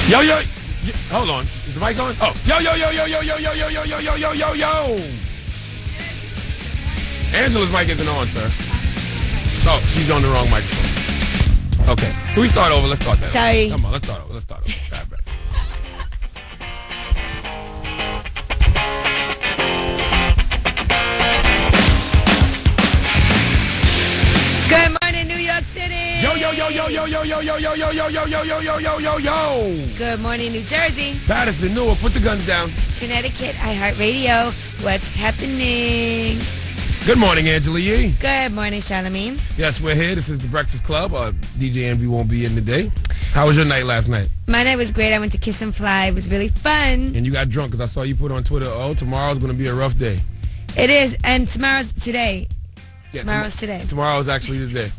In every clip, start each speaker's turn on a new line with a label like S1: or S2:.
S1: Yo, yo, hold on. Is the mic on? Oh, yo, yo, yo, yo, yo, yo, yo, yo, yo, yo, yo, yo, yo, yo. Angela's mic isn't on, sir. Oh, she's on the wrong microphone. Okay, can we start over? Let's start that.
S2: Sorry.
S1: Come on, let's start over. Let's start over. Right back.
S2: Good morning, New York City.
S1: Yo, yo, yo, yo, yo, yo, yo, yo, yo, yo, yo, yo, yo, yo, yo, yo, yo, yo.
S2: Good morning, New Jersey.
S1: Patterson, Newark, put the guns down.
S2: Connecticut, iHeartRadio. What's happening?
S1: Good morning, Angela Yee.
S2: Good morning, Charlamagne.
S1: Yes, we're here. This is the Breakfast Club. DJ Envy won't be in today. How was your night last night?
S2: My night was great. I went to Kiss and Fly. It was really fun.
S1: And you got drunk because I saw you put on Twitter, oh, tomorrow's going to be a rough day.
S2: It is, and tomorrow's today.
S1: Yeah,
S2: Tomorrow's today.
S1: Tomorrow's actually the day.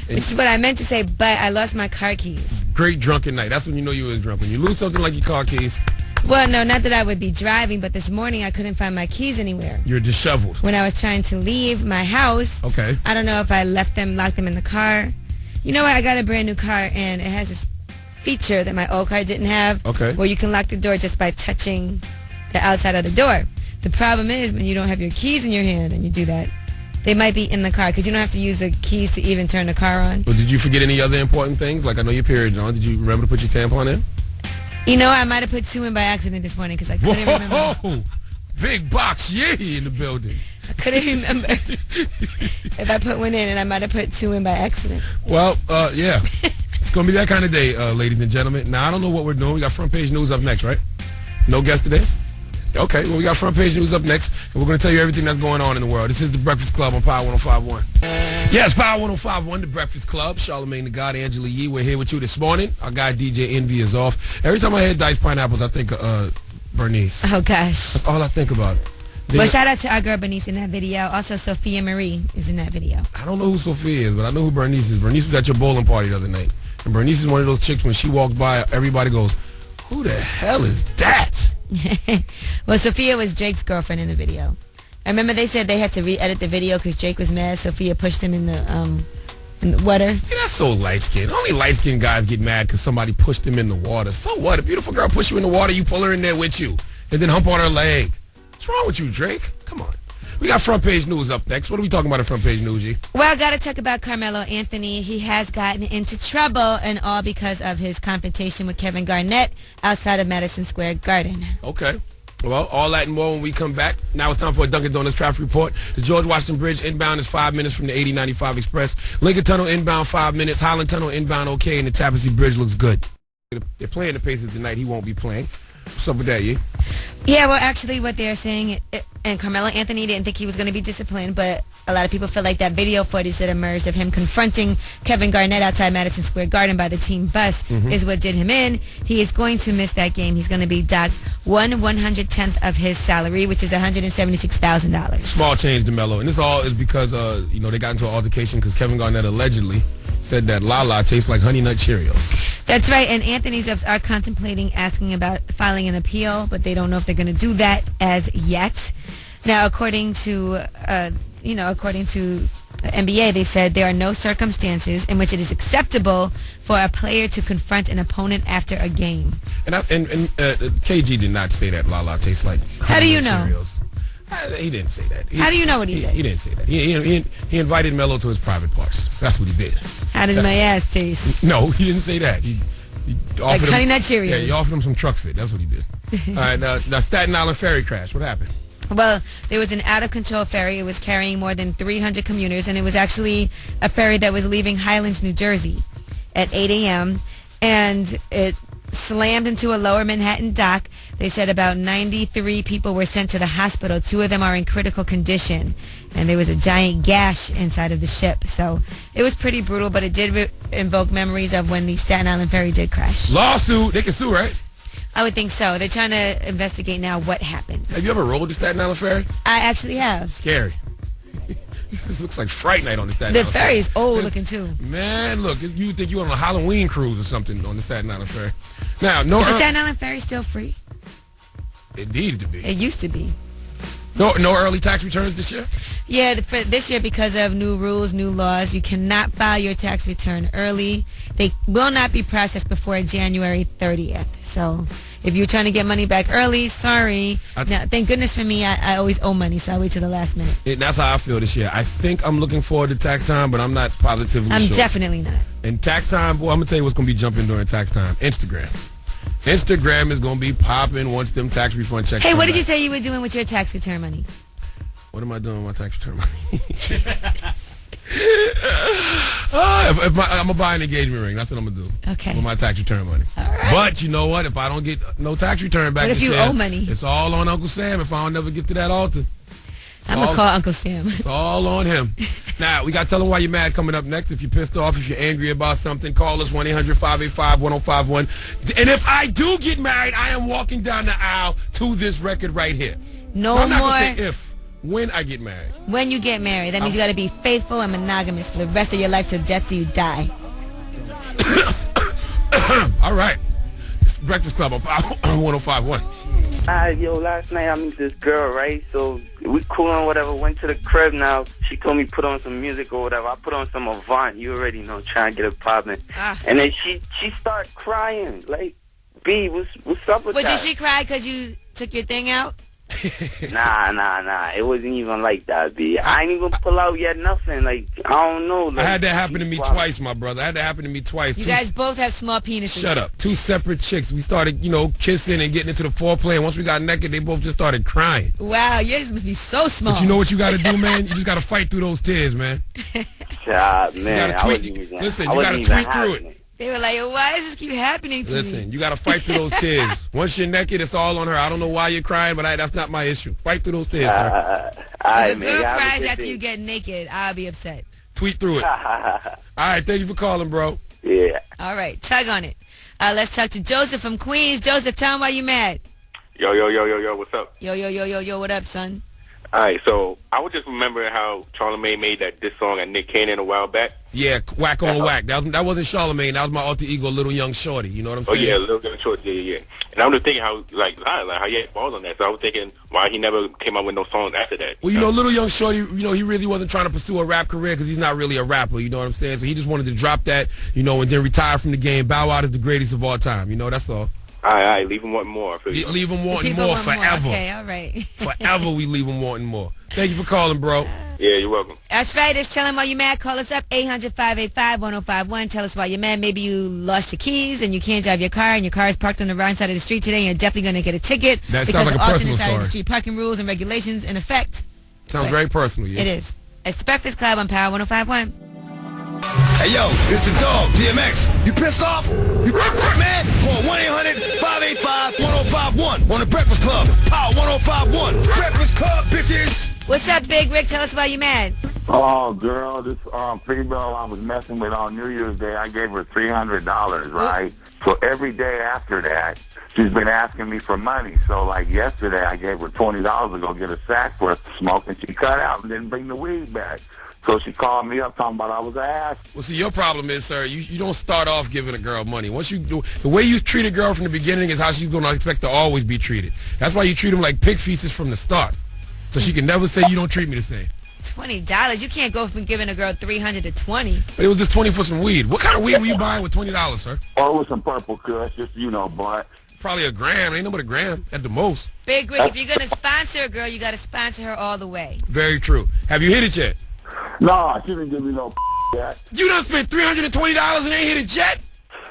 S2: This is what I meant to say, but I lost my car keys.
S1: Great drunken night. That's when you know you was drunk. When you lose something like your car keys,
S2: Well, no, not that I would be driving, but this morning I couldn't find my keys anywhere.
S1: you're disheveled.
S2: When I was trying to leave my house,
S1: Okay.
S2: I don't know if I locked them in the car. You know what? I got a brand new car, and it has this feature that my old car didn't have.
S1: Okay.
S2: Where you can lock the door just by touching the outside of the door. The problem is when you don't have your keys in your hand and you do that, they might be in the car because you don't have to use the keys to even turn the car on.
S1: Well, did you forget any other important things? Like I know your period's on. Did you remember to put your tampon in?
S2: You know, I might have put 2 in by accident this morning because I couldn't remember.
S1: Whoa! Big box, yeah, in the building.
S2: I couldn't remember if I put 1 in, and I might have put 2 in by accident.
S1: Well, yeah. It's going to be that kind of day, ladies and gentlemen. Now, I don't know what we're doing. We got front page news up next, right? No guest today? Okay, well, we got front page news up next, and we're going to tell you everything that's going on in the world. This is The Breakfast Club on Power 105.1. Yes, Power 105.1, The Breakfast Club. Charlamagne the God, Angela Yee. We're here with you this morning. Our guy DJ Envy is off. Every time I hear diced pineapples, I think of Bernice.
S2: Oh, gosh.
S1: That's all I think about.
S2: Well, shout out to our girl Bernice in that video. Also, Sophia Marie is in that video.
S1: I don't know who Sophia is, but I know who Bernice is. Bernice was at your bowling party the other night. And Bernice is one of those chicks, when she walks by, everybody goes, who the hell is that?
S2: Well, Sophia was Drake's girlfriend in the video. I remember they said they had to re-edit the video because Drake was mad. Sophia pushed him in the water.
S1: Yeah, that's so light-skinned. Only light-skinned guys get mad because somebody pushed them in the water. So what? A beautiful girl push you in the water, you pull her in there with you. And then hump on her leg. What's wrong with you, Drake? Come on. We got front page news up next. What are we talking about in front page news, G?
S2: Well, I got to talk about Carmelo Anthony. He has gotten into trouble, and all because of his confrontation with Kevin Garnett outside of Madison Square Garden.
S1: Okay. Well, all that and more when we come back. Now it's time for a Dunkin' Donuts traffic report. The George Washington Bridge inbound is 5 minutes from the 8095 Express. Lincoln Tunnel inbound 5 minutes. Highland Tunnel inbound okay, and the Tapestry Bridge looks good. They're playing the Pacers tonight. He won't be playing. What's up with that, Yee?
S2: Yeah, well, actually, what they're saying, and Carmelo Anthony didn't think he was going to be disciplined, but a lot of people feel like that video footage that emerged of him confronting Kevin Garnett outside Madison Square Garden by the team bus is what did him in. He is going to miss that game. He's going to be docked 1/110th of his salary, which is $176,000.
S1: Small change to Melo. And this all is because, they got into an altercation because Kevin Garnett allegedly said that Lala tastes like Honey Nut Cheerios.
S2: That's right, and Anthony's reps are contemplating asking about filing an appeal, but they don't know if they're going to do that as yet. Now, according to NBA, they said there are no circumstances in which it is acceptable for a player to confront an opponent after a game.
S1: And KG did not say that Lala tastes like
S2: How do you know?
S1: Cheerios. He didn't say that.
S2: How do you know what he said?
S1: He didn't say that. He invited Melo to his private parts. That's what he did.
S2: How does my ass taste?
S1: No, he didn't say that. He offered
S2: Like Honey Nut Cheerios.
S1: Yeah, he offered him some truck fit. That's what he did. All right, now Staten Island ferry crash. What happened?
S2: Well, there was an out-of-control ferry. It was carrying more than 300 commuters, and it was actually a ferry that was leaving Highlands, New Jersey at 8 a.m., and it slammed into a lower Manhattan dock. They said about 93 people were sent to the hospital. 2 of them are in critical condition, and there was a giant gash inside of the ship. So it was pretty brutal, but it did invoke memories of when the Staten Island ferry did crash.
S1: Lawsuit. They can sue, right?
S2: I would think so. They're trying to investigate now what happened.
S1: Have you ever rode the Staten Island ferry?
S2: I actually have.
S1: Scary. This looks like Fright Night on the Staten
S2: The
S1: Island
S2: ferry is old looking too.
S1: Man, look, you think you're on a Halloween cruise or something on the Staten Island ferry. Now, no.
S2: Is the Staten Island ferry still free?
S1: It needs to be.
S2: It used to be.
S1: No early tax returns this year?
S2: Yeah, for this year, because of new rules, new laws, you cannot file your tax return early. They will not be processed before January 30th. So if you're trying to get money back early, sorry. Now, thank goodness for me, I always owe money, so I wait till the last minute.
S1: That's how I feel this year. I think I'm looking forward to tax time, but I'm not positively
S2: I'm
S1: sure.
S2: definitely not.
S1: And tax time, boy, I'm going to tell you what's going to be jumping during tax time. Instagram. Instagram is going to be popping once them tax refund checks
S2: Hey,
S1: come
S2: what did
S1: back.
S2: you say you were doing with your tax return money?
S1: What am I doing with my tax return money? I'm going to buy an engagement ring. That's what I'm going to do.
S2: Okay.
S1: With my tax return money.
S2: All right.
S1: But you know what? If I don't get no tax return back
S2: What if
S1: this
S2: you
S1: year,
S2: owe money?
S1: it's all on Uncle Sam if I don't never get to that altar.
S2: I'm going to call Uncle Sam.
S1: It's all on him. Now, we got to tell him why you're mad coming up next. If you're pissed off, if you're angry about something, call us 1-800-585-1051. And if I do get married, I am walking down the aisle to this record right here.
S2: No
S1: I'm not
S2: more.
S1: going to say if. When I get married.
S2: When you get married, that means you got to be faithful and monogamous for the rest of your life till death till you die.
S1: All right. It's Breakfast Club on Power 105.1.
S3: Yo, last night I met this girl, right? So we coolin' whatever, went to the crib now. She told me put on some music or whatever. I put on some Avant, you already know, trying to get it poppin'. And then she started crying. Like, B, what's up with
S2: But
S3: that?
S2: did she cry because you took your thing out?
S3: Nah. It wasn't even like that, B. I ain't even pull out yet, nothing. Like, I don't know. Like,
S1: I had that happen to me twice, my brother. I had that happen to me twice.
S2: You guys both have small penises.
S1: Shut up. Two separate chicks. We started, kissing and getting into the foreplay. And once we got naked, they both just started crying.
S2: Wow, yours must be so small.
S1: But you know what you got to do, man? You just got to fight through those tears, man.
S3: Man,
S1: You got to tweet. Listen, you got to tweet through it.
S2: They were like, why does this keep happening to me?
S1: Listen, you got to fight through those tears. Once you're naked, it's all on her. I don't know why you're crying, but that's not my issue. Fight through those tears, sir.
S2: If a girl cries after you get naked, I'll be upset.
S1: Tweet through it. All right, thank you for calling, bro.
S3: Yeah.
S2: All right, tug on it. Let's talk to Joseph from Queens. Joseph, tell him why you mad.
S4: Yo, what's up?
S2: Yo, what up, son?
S4: All right, so I was just remembering how Charlamagne made that diss song at Nick Cannon a while back.
S1: Yeah, whack on whack. That wasn't Charlamagne. That was my alter ego, Little Young Shorty. You know what I'm saying?
S4: Oh, yeah, Little Young Shorty, yeah. And I was just thinking how, how he had balls on that. So I was thinking why he never came out with no songs after that.
S1: Well, Little Young Shorty, he really wasn't trying to pursue a rap career because he's not really a rapper, you know what I'm saying? So he just wanted to drop that, and then retire from the game. Bow Wow is the greatest of all time. That's all.
S4: All right, leave him wanting more.
S1: Leave him wanting more forever.
S2: Okay, all right.
S1: Forever we leave him wanting more. Thank you for calling, bro.
S4: Yeah, you're welcome.
S2: That's right. It's Tell 'em Why You Mad. Call us up, 800-585-1051. Tell us why you're mad. Maybe you lost your keys and you can't drive your car and your car is parked on the wrong side of the street today and you're definitely going to get a ticket
S1: That
S2: because
S1: sounds like
S2: of
S1: a
S2: alternate
S1: personal
S2: side of the
S1: story.
S2: street parking rules and regulations in effect.
S1: Sounds very personal, yeah.
S2: It is. It's the Breakfast Club on Power 105.1.
S5: Hey, yo, it's the dog, DMX. You pissed off? You mad? Call 1-800-585-1051 on the Breakfast Club. Power 105.1. Breakfast Club, bitches.
S2: What's up, Big Rick? Tell us why you mad.
S6: Oh, girl, this female I was messing with on New Year's Day, I gave her $300, right? So every day after that, she's been asking me for money. So, like yesterday, I gave her $20 to go get a sack worth of smoke, and she cut out and didn't bring the weed back. So she called me up talking about I was an ass.
S1: Well, see, your problem is, sir, you don't start off giving a girl money. Once you do, the way you treat a girl from the beginning is how she's going to expect to always be treated. That's why you treat them like pig feces from the start. So she can never say you don't treat me the same.
S2: $20. You can't go from giving a girl $300 to $20.
S1: But it was just 20 for some weed. What kind of weed were you buying with $20, sir?
S6: Oh, it was some purple kush, just, but...
S1: Probably a gram. Ain't no but a gram at the most.
S2: Big Rick, if you're going to sponsor a girl, you got to sponsor her all the way.
S1: Very true. Have you hit it yet?
S6: No, she didn't give me no yet.
S1: You done spent $320 and ain't hit it yet?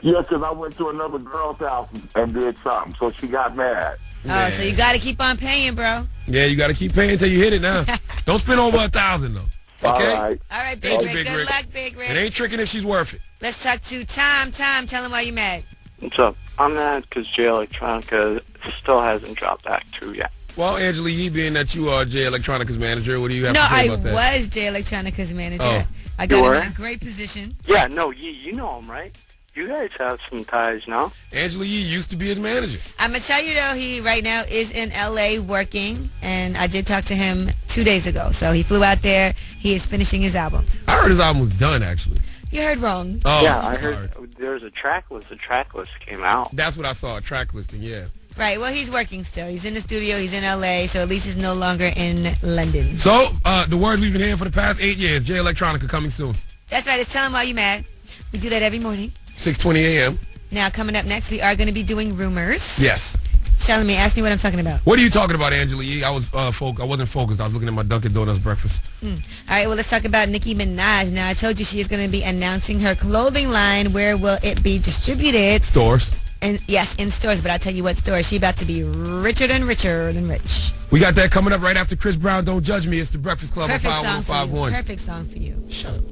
S6: Yeah, because I went to another girl's house and did something, so she got mad.
S2: Oh, so you got to keep on paying, bro.
S1: Yeah, you got to keep paying until you hit it now. Don't spend over $1,000 though. Okay?
S6: All right.
S2: All right, Big
S1: Thank you,
S2: Rick.
S1: Big
S2: Good
S1: Rick.
S2: luck, Big Rick.
S1: It ain't tricking if she's worth it.
S2: Let's talk to Tom. Tom, tell him why you mad.
S3: What's up? I'm mad because Jay Electronica still hasn't dropped Act 2 yet.
S1: Well, Angela Yee, being that you are Jay Electronica's manager, what do you have
S2: No,
S1: to say
S2: I
S1: about that?
S2: was Jay Electronica's manager.
S1: Oh.
S2: I
S3: You
S2: got
S3: were?
S2: him in a great position.
S3: Yeah, no, you know him, right? You guys have some ties, no?
S1: Angela Yee used to be his manager.
S2: I'm going to tell you, though, he right now is in L.A. working, and I did talk to him 2 days ago. So he flew out there. He is finishing his album.
S1: I heard his album was done, actually.
S2: You heard wrong.
S1: Oh,
S3: Yeah, I
S1: sorry.
S3: heard there was a track list. The track list came out.
S1: That's what I saw, a track listing, yeah.
S2: Right. Well, he's working still. He's in the studio. He's in L.A., so at least he's no longer in London.
S1: So, the word we've been hearing for the past 8 years, Jay Electronica coming soon.
S2: That's right. It's Tell 'Em Why You Mad. We do that every morning.
S1: 6:20 a.m.
S2: Now, coming up next, we are going to be doing rumors.
S1: Yes.
S2: Charlamagne, ask me what I'm talking about.
S1: What are you talking about, Angela Yee? I wasn't focused. I was looking at my Dunkin' Donuts breakfast.
S2: All right, well, let's talk about Nicki Minaj. Now, I told you she is going to be announcing her clothing line. Where will it be distributed?
S1: Stores.
S2: And yes, in stores, but I'll tell you what stores. She's about to be richer than rich.
S1: We got that coming up right after Chris Brown, Don't Judge Me. It's the Breakfast Club
S2: Perfect
S1: on Power
S2: song for you.
S1: 105.1.
S2: Perfect song for you.
S1: Shut up.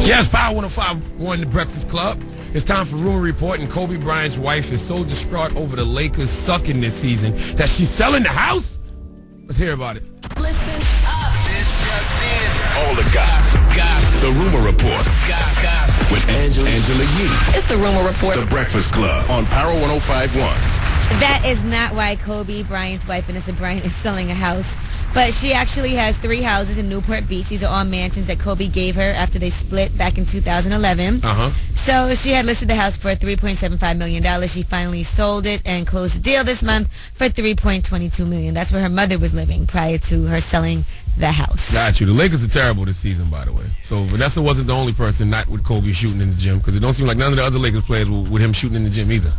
S1: Yes, Power 105.1, the Breakfast Club. It's time for Rumor Report, and Kobe Bryant's wife is so distraught over the Lakers sucking this season that she's selling the house. Let's hear about it.
S7: Listen up.
S5: This just in. All the gossip. The Rumor Report. Gossip. With Angela Yee.
S7: It's the Rumor Report.
S5: The Breakfast Club on Power 105.1.
S2: That is not why Kobe Bryant's wife, Vanessa Bryant, is selling a house. But she actually has 3 houses in Newport Beach. These are all mansions that Kobe gave her after they split back in 2011. So she had listed the house for $3.75 million. She finally sold it and closed the deal this month for $3.22 million. That's where her mother was living prior to her selling the house.
S1: Got you. The Lakers are terrible this season, by the way. So Vanessa wasn't the only person not with Kobe shooting in the gym, because it don't seem like none of the other Lakers players were with him shooting in the gym either.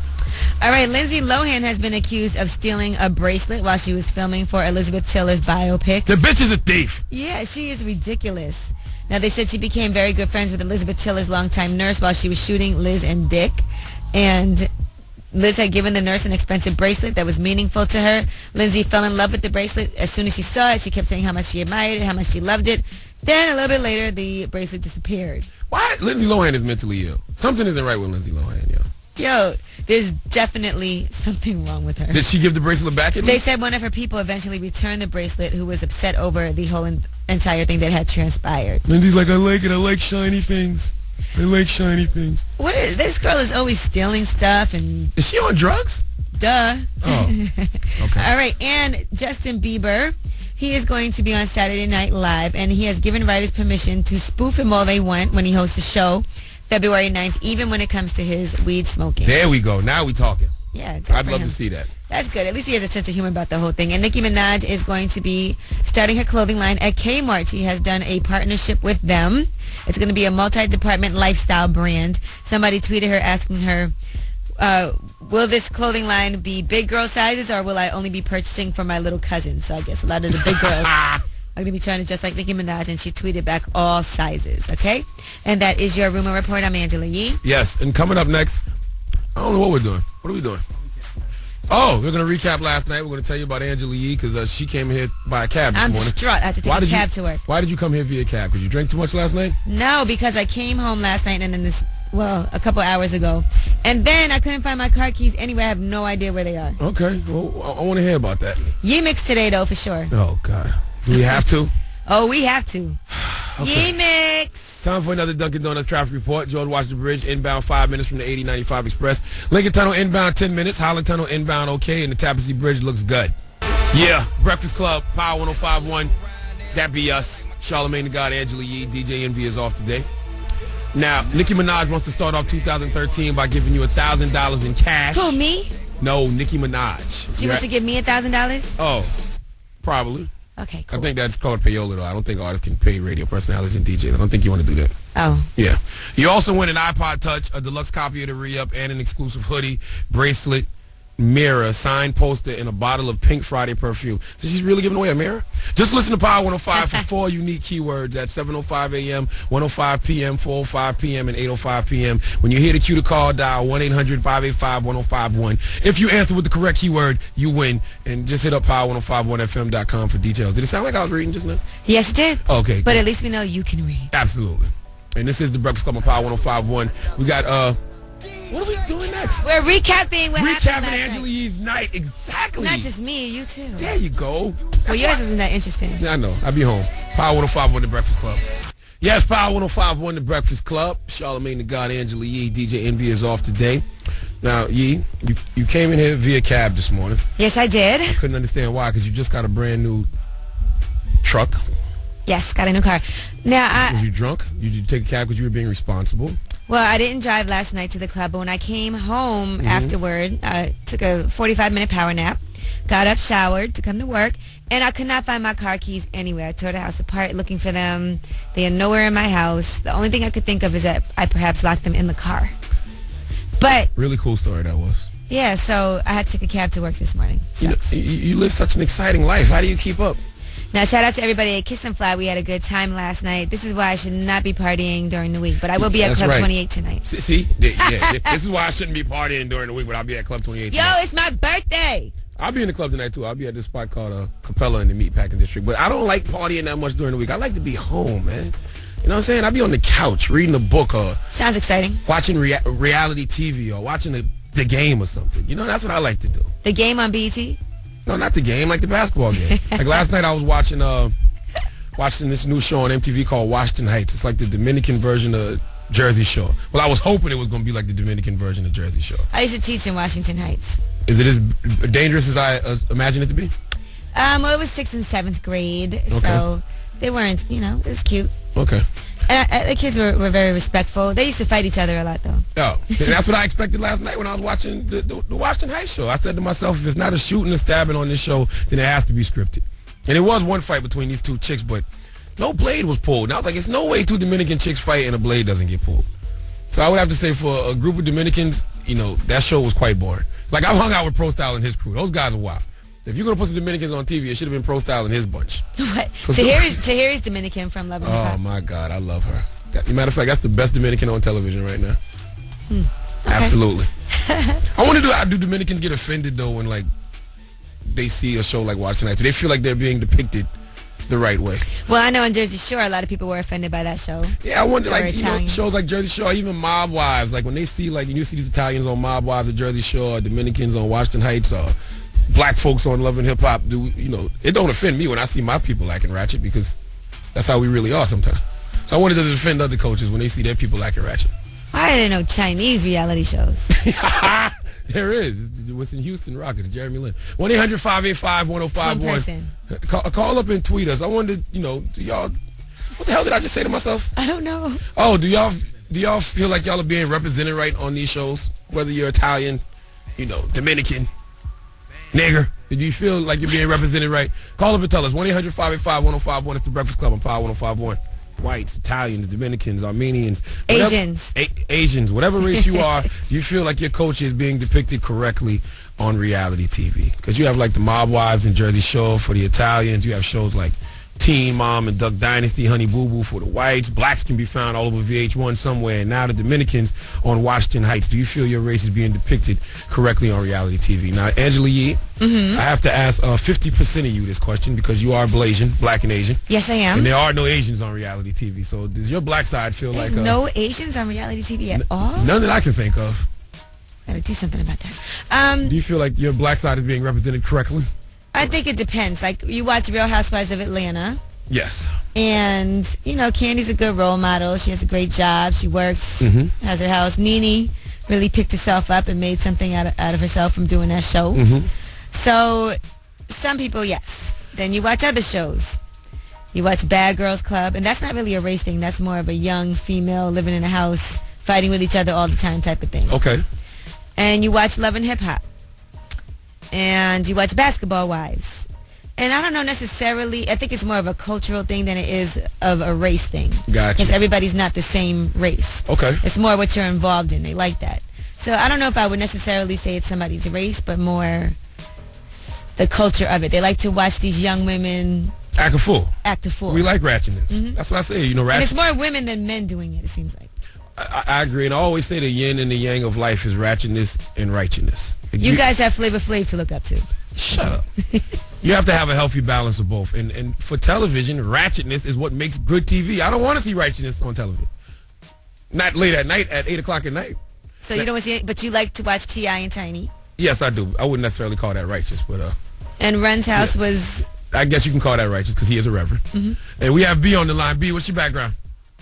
S2: All right, Lindsay Lohan has been accused of stealing a bracelet while she was filming for Elizabeth Taylor's biopic.
S1: The bitch is a thief.
S2: Yeah, she is ridiculous. Now, they said she became very good friends with Elizabeth Taylor's longtime nurse while she was shooting Liz and Dick. And Liz had given the nurse an expensive bracelet that was meaningful to her. Lindsay fell in love with the bracelet. As soon as she saw it, she kept saying how much she admired it, how much she loved it. Then, a little bit later, the bracelet disappeared.
S1: Why? Lindsay Lohan is mentally ill. Something isn't right with Lindsay Lohan, yo.
S2: Yo, there's definitely something wrong with her.
S1: Did she give the bracelet back at
S2: They
S1: least?
S2: said one of her people eventually returned the bracelet, who was upset over the whole entire thing that had transpired.
S1: Lindsay's like, I like it. I like shiny things. I like shiny things.
S2: What is this girl is always stealing stuff and
S1: Is she on drugs?
S2: duh.
S1: Oh, okay.
S2: All right, and Justin Bieber, he is going to be on Saturday Night Live, and he has given writers permission to spoof him all they want when he hosts the show February 9th, even when it comes to his weed smoking.
S1: There we go. Now we talking.
S2: Yeah, good
S1: I'd
S2: for
S1: love
S2: him.
S1: to see that.
S2: That's good. At least he has a sense of humor about the whole thing. And Nicki Minaj is going to be starting her clothing line at Kmart. She has done a partnership with them. It's going to be a multi-department lifestyle brand. Somebody tweeted her asking her, will this clothing line be big girl sizes, or will I only be purchasing for my little cousins? So I guess a lot of the big girls are going to be trying to dress like Nicki Minaj, and she tweeted back all sizes, okay? And that is your Rumor Report. I'm Angela Yee.
S1: Yes, and coming up next, I don't know what we're doing. What are we doing? Oh, we're going to recap last night. We're going to tell you about Angela Yee, because she came here by a cab this
S2: I'm
S1: morning.
S2: distraught. I had to take a cab to work.
S1: Why did you come here via cab? Because you drank too much last night?
S2: No, because I came home last night and then a couple hours ago. And then I couldn't find my car keys anywhere. I have no idea where they are.
S1: Okay, well, I want to hear about that.
S2: Yee mix today, though, for sure.
S1: Oh, God. Do we have to?
S2: Oh, we have to.
S1: Okay.
S2: Yee mix.
S1: Time for another Dunkin' Donuts traffic report. George Washington Bridge inbound 5 minutes from the 8095 Express. Lincoln Tunnel inbound 10 minutes. Holland Tunnel inbound okay, and the Tapestry Bridge looks good. Yeah, Breakfast Club, Power 105.1. That be us. Charlamagne the God, Angela Yee, DJ Envy is off today. Now, Nicki Minaj wants to start off 2013 by giving you $1,000 in cash.
S2: Who, me?
S1: No, Nicki Minaj.
S2: She wants to give me $1,000?
S1: Oh, probably.
S2: Okay, cool.
S1: I think that's called payola, though. I don't think artists can pay radio personalities and DJs. I don't think you want to do that.
S2: Oh.
S1: Yeah. You also win an iPod Touch, a deluxe copy of the re-up, and an exclusive hoodie, bracelet, mirror, signed poster, and a bottle of Pink Friday perfume. So she's really giving away a mirror? Just listen to Power 105 for 4 unique keywords at 7:05 a.m., 1:05 p.m., 4:05 p.m., and 8:05 p.m. When you hear the cue to call, dial 1-800-585-1051. If you answer with the correct keyword, you win. And just hit up power1051fm.com for details. Did it sound like I was reading just now?
S2: Yes, it did.
S1: Okay.
S2: But
S1: good.
S2: at least we know you can read.
S1: Absolutely. And this is the Breakfast Club on Power 105.1. We got, what are we doing next?
S2: We're recapping what happened
S1: Recapping
S2: last
S1: Angela
S2: night.
S1: Yee's night. Exactly.
S2: Not just me, you too.
S1: There you go.
S2: Well, yours isn't that interesting.
S1: Yeah, I know. I'll be home. Power 105.1 The Breakfast Club. Yes, Power 105.1 The Breakfast Club. Charlamagne the God, Angela Yee. DJ Envy is off today. Now, Yee, you came in here via cab this morning.
S2: Yes, I did.
S1: I couldn't understand why, because you just got a brand new truck.
S2: Yes, got a new car. Now,
S1: Was you drunk? Did you take a cab because you were being responsible?
S2: Well, I didn't drive last night to the club, but when I came home afterward, I took a 45-minute power nap, got up, showered to come to work, and I could not find my car keys anywhere. I tore the house apart looking for them. They are nowhere in my house. The only thing I could think of is that I perhaps locked them in the car. But
S1: Really cool story that was.
S2: yeah, so I had to take a cab to work this morning.
S1: You know,
S2: Sucks.
S1: you live such an exciting life. How do you keep up?
S2: Now, shout out to everybody at Kiss and Fly. We had a good time last night. This is why I should not be partying during the week, but I will be at
S1: That's
S2: Club
S1: right.
S2: 28 tonight.
S1: See? Yeah, this is why I shouldn't be partying during the week, but I'll be at Club 28
S2: Yo,
S1: tonight.
S2: it's my birthday.
S1: I'll be in the club tonight, too. I'll be at this spot called Capella in the Meatpacking District. But I don't like partying that much during the week. I like to be home, man. You know what I'm saying? I'll be on the couch reading a book or
S2: Sounds exciting.
S1: watching reality TV or watching the game or something. You know, that's what I like to do.
S2: The game on BET?
S1: No, not the game, like the basketball game. Like last night I was watching this new show on MTV called Washington Heights. It's like the Dominican version of Jersey Shore. Well, I was hoping it was going to be like the Dominican version of Jersey Shore.
S2: I used to teach in Washington Heights.
S1: Is it as dangerous as I imagine it to be?
S2: Well, it was 6th and 7th grade, so they weren't, it was cute.
S1: Okay.
S2: And the kids were very respectful. They used to fight each other a lot, though.
S1: Oh, that's what I expected last night when I was watching the Washington Heights show. I said to myself, if it's not a shooting and stabbing on this show, then it has to be scripted. And it was one fight between these two chicks, but no blade was pulled. And I was like, it's no way two Dominican chicks fight and a blade doesn't get pulled. So I would have to say for a group of Dominicans, that show was quite boring. Like, I've hung out with Pro Style and his crew. Those guys are wild. If you're going to put some Dominicans on TV, it should have been Pro Style and his bunch.
S2: What? Tahiri's Dominican from Love and Hip
S1: Oh,
S2: Hop.
S1: my God. I love her. As a matter of fact, that's the best Dominican on television right now.
S2: Okay.
S1: Absolutely. I wonder, do Dominicans get offended, though, when, like, they see a show like Washington Heights? Do they feel like they're being depicted the right way?
S2: Well, I know in Jersey Shore, a lot of people were offended by that show.
S1: Yeah, I wonder,
S2: Or
S1: like,
S2: Italians.
S1: shows like Jersey Shore, even Mob Wives, like, when they see, like, you see these Italians on Mob Wives of Jersey Shore, Dominicans on Washington Heights, or black folks on Love and Hip Hop, it don't offend me when I see my people acting ratchet, because that's how we really are sometimes. So I wonder, does it offend other coaches when they see their people acting ratchet?
S2: Why are there no Chinese reality shows?
S1: There is. It's in Houston Rockets, Jeremy Lin. 1-800-585-1051.
S2: One person.
S1: Call up and tweet us. I wondered, do y'all, what the hell did I just say to myself?
S2: I don't know.
S1: Oh, do y'all feel like y'all are being represented right on these shows? Whether you're Italian, Dominican, nigger. Did you feel like you're being represented right? Call up and tell us. 1-800-585-1051. It's the Breakfast Club on Power 1051. Whites, Italians, Dominicans, Armenians,
S2: Asians,
S1: whatever race you are, do you feel like your coach is being depicted correctly on reality TV? Because you have like the Mob Wives and Jersey Shore for the Italians. You have shows like Teen Mom and Duck Dynasty, Honey Boo Boo for the whites. Blacks can be found all over VH1 somewhere. And now the Dominicans on Washington Heights. Do you feel your race is being depicted correctly on reality TV? Now, Angela Yee, I have to ask 50% of you this question because you are Blasian, black and Asian.
S2: Yes, I am.
S1: And there are no Asians on reality TV. So does your black side feel
S2: There's
S1: like...
S2: no Asians on reality TV at all?
S1: None that I can think of.
S2: Gotta do something about that.
S1: Do you feel like your black side is being represented correctly?
S2: I think it depends. Like, you watch Real Housewives of Atlanta,
S1: Yes.
S2: and, Candy's a good role model. She has a great job. She works, has her house. Nene really picked herself up and made something out of herself from doing that show. So, some people, yes. Then you watch other shows. You watch Bad Girls Club, and that's not really a race thing. That's more of a young female living in a house, fighting with each other all the time type of thing.
S1: Okay.
S2: And you watch Love and Hip Hop. And you watch Basketball Wives. And I don't know necessarily, I think it's more of a cultural thing than it is of a race thing.
S1: Gotcha.
S2: Because everybody's not the same race.
S1: Okay.
S2: It's more what you're involved in. They like that. So I don't know if I would necessarily say it's somebody's race, but more the culture of it. They like to watch these young women
S1: Act a fool.
S2: act a fool.
S1: We like ratchetness. That's what I say.
S2: and
S1: ratchet.
S2: it's more women than men doing it, it seems like.
S1: I agree. And I always say the yin and the yang of life is ratchetness and righteousness.
S2: You guys have Flavor Flav to look up to.
S1: Shut up. You have to have a healthy balance of both. And for television, ratchetness is what makes good TV. I don't want to see righteousness on television. Not late at night, at 8 o'clock at night.
S2: So you don't want to see it, but you like to watch T.I. and Tiny.
S1: Yes, I do. I wouldn't necessarily call that righteous, but
S2: And Run's house was...
S1: I guess you can call that righteous because he is a reverend. And we have B on the line. B, what's your background?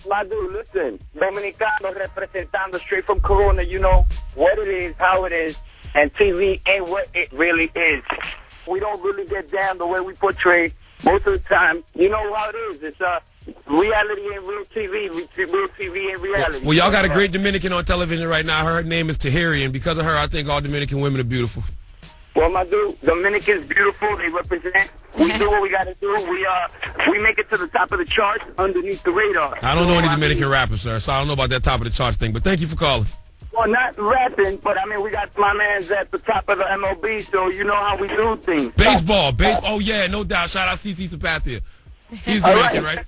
S3: My dude, listen, Dominicano representando straight from Corona, you know what it is, how it is, and TV ain't what it really is. We don't really get down the way we portray most of the time. You know how it is. It's reality and real TV, real TV and reality.
S1: Well, y'all got a great Dominican on television right now. Her name is Tahiri, and because of her, I think all Dominican women are beautiful.
S3: Well, my dude, Dominicans beautiful. They represent. We do what we got to do. We make it to the top of the charts underneath the radar.
S1: I don't know any Dominican rappers, sir, so I don't know about that top of the charts thing. But thank you for calling.
S3: Well, not rapping, but I mean, we got my man's at the top of the MLB, so you know how we do things.
S1: Baseball. Oh, yeah, no doubt. Shout out CC Sabathia. He's Dominican, right?